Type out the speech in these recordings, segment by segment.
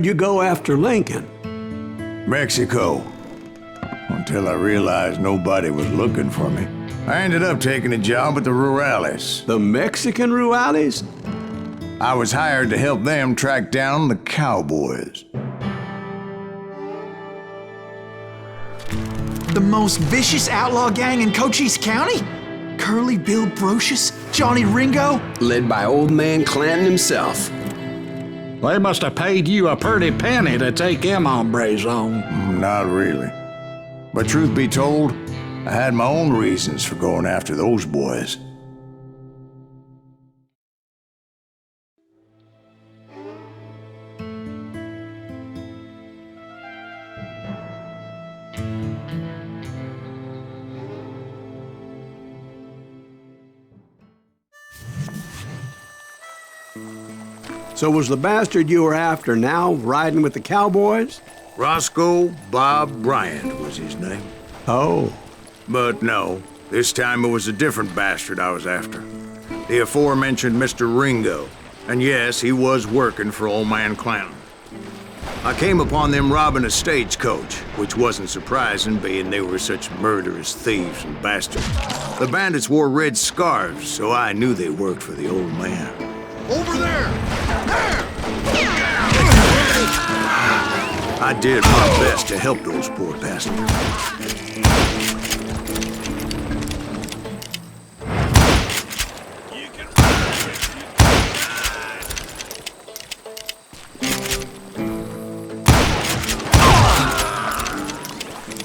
You go after Lincoln? Mexico. Until I realized nobody was looking for me. I ended up taking a job at the Rurales. The Mexican Rurales? I was hired to help them track down the cowboys. The most vicious outlaw gang in Cochise County? Curly Bill Brocious? Johnny Ringo? Led by old man Clanton himself. They must have paid you a pretty penny to take them hombres on. Not really. But truth be told, I had my own reasons for going after those boys. So was the bastard you were after now riding with the cowboys? Roscoe Bob Bryant was his name. Oh. But no, this time it was a different bastard I was after. The aforementioned Mr. Ringo. And yes, he was working for old man Clanton. I came upon them robbing a stagecoach, which wasn't surprising, being they were such murderous thieves and bastards. The bandits wore red scarves, so I knew they worked for the old man. Over there! There! I did my best to help those poor passengers.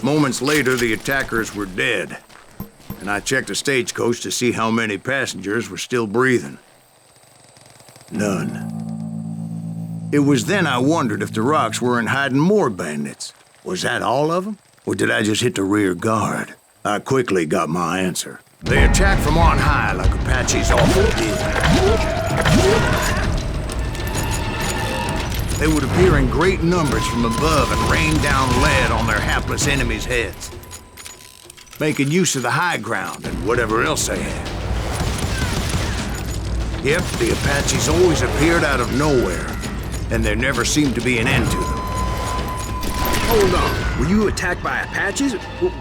Moments later, the attackers were dead, and I checked the stagecoach to see how many passengers were still breathing. None. It was then I wondered if the rocks weren't hiding more bandits. Was that all of them? Or did I just hit the rear guard? I quickly got my answer. They attacked from on high like Apaches often did. They would appear in great numbers from above and rain down lead on their hapless enemies' heads, making use of the high ground and whatever else they had. Yep, the Apaches always appeared out of nowhere, and there never seemed to be an end to them. Hold on, were you attacked by Apaches?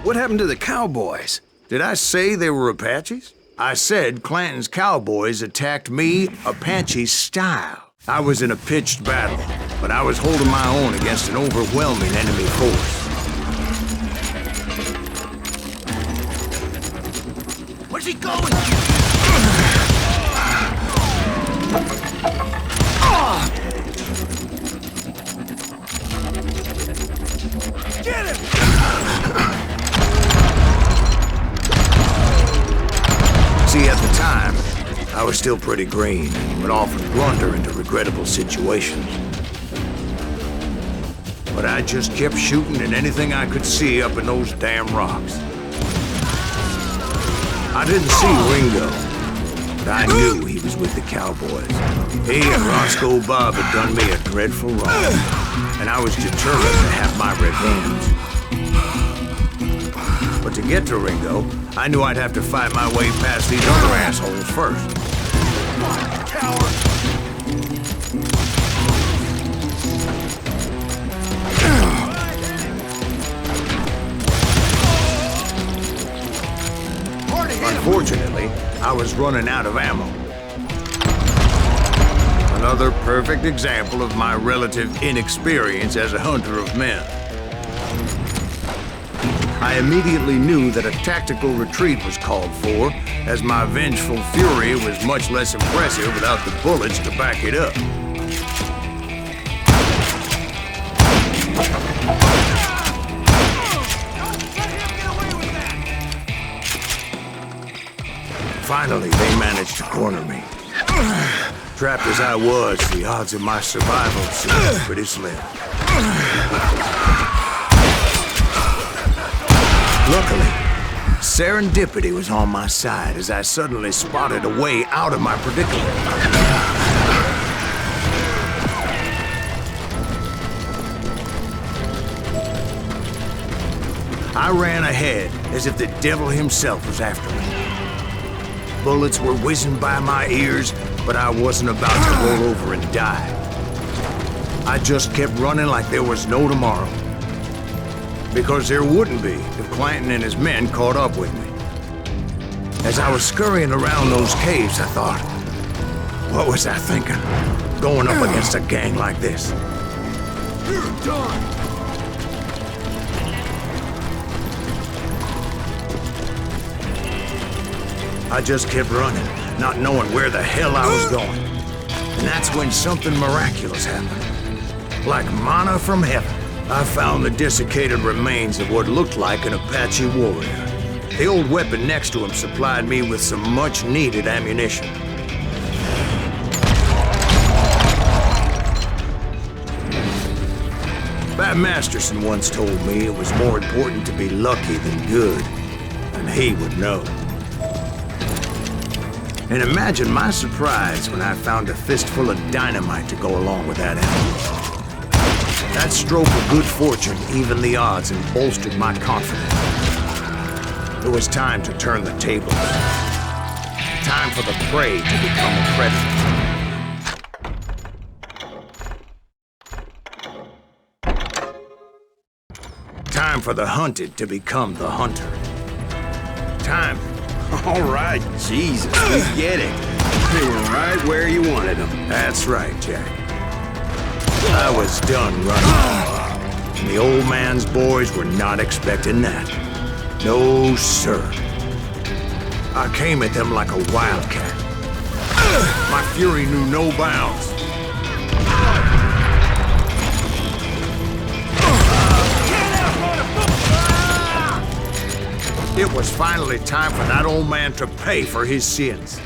What happened to the cowboys? Did I say they were Apaches? I said Clanton's cowboys attacked me Apache style. I was in a pitched battle, but I was holding my own against an overwhelming enemy force. Where's he going? Get him! See, at the time, I was still pretty green and would often blunder into regrettable situations. But I just kept shooting at anything I could see up in those damn rocks. I didn't see Ringo, but I knew he was with the cowboys. He and Roscoe Bob had done me a dreadful wrong, and I was determined to have my revenge. But to get to Ringo, I knew I'd have to fight my way past these other assholes first. Coward! Unfortunately, I was running out of ammo. Another perfect example of my relative inexperience as a hunter of men. I immediately knew that a tactical retreat was called for, as my vengeful fury was much less impressive without the bullets to back it up. Finally, they managed to corner me. Trapped as I was, the odds of my survival seemed pretty slim. Luckily, serendipity was on my side as I suddenly spotted a way out of my predicament. I ran ahead as if the devil himself was after me. Bullets were whizzing by my ears, but I wasn't about to roll over and die. I just kept running like there was no tomorrow. Because there wouldn't be if Clanton and his men caught up with me. As I was scurrying around those caves, I thought, what was I thinking? Going up against a gang like this? You're done! I just kept running, not knowing where the hell I was going. And that's when something miraculous happened. Like manna from heaven, I found the desiccated remains of what looked like an Apache warrior. The old weapon next to him supplied me with some much-needed ammunition. Bat Masterson once told me it was more important to be lucky than good, and he would know. And imagine my surprise when I found a fistful of dynamite to go along with that ammunition. That stroke of good fortune evened the odds and bolstered my confidence. It was time to turn the tables. Time for the prey to become a predator. Time for the hunted to become the hunter. Time. All right, Jesus, we get it. They were right where you wanted them. That's right, Jack. I was done running. And the old man's boys were not expecting that. No, sir. I came at them like a wildcat. My fury knew no bounds. It was finally time for that old man to pay for his sins.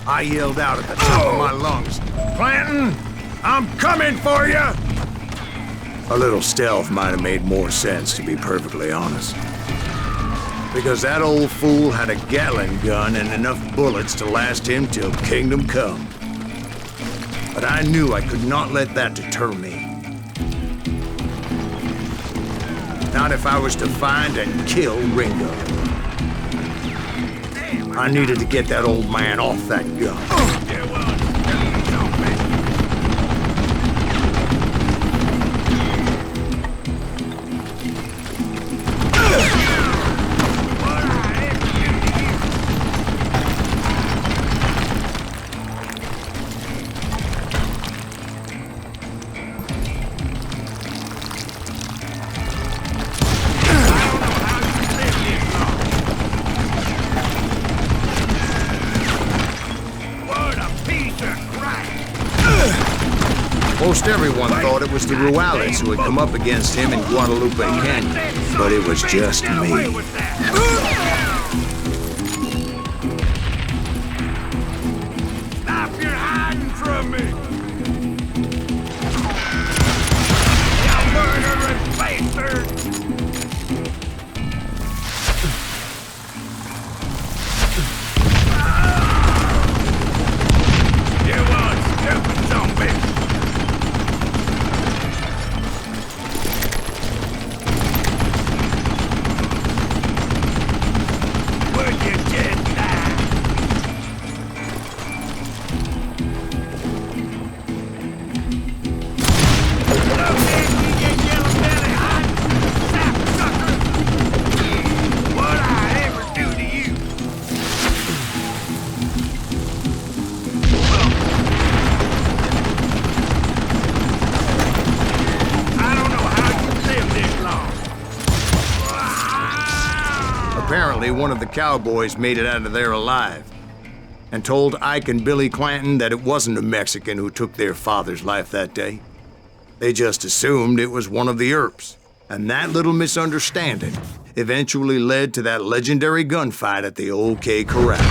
I yelled out at the top of my lungs, "Clanton, I'm coming for you!" A little stealth might have made more sense, to be perfectly honest. Because that old fool had a Gatling gun and enough bullets to last him till kingdom come. But I knew I could not let that deter me. Not if I was to find and kill Ringo. I needed to get that old man off that gun. Most everyone thought it was the Ruales who had come up against him in Guadalupe Canyon, but it was just me. Stop your hiding from me! You murdering bastard! You want stupid zombie! Apparently, one of the cowboys made it out of there alive and told Ike and Billy Clanton that it wasn't a Mexican who took their father's life that day. They just assumed it was one of the Earps, and that little misunderstanding eventually led to that legendary gunfight at the OK Corral.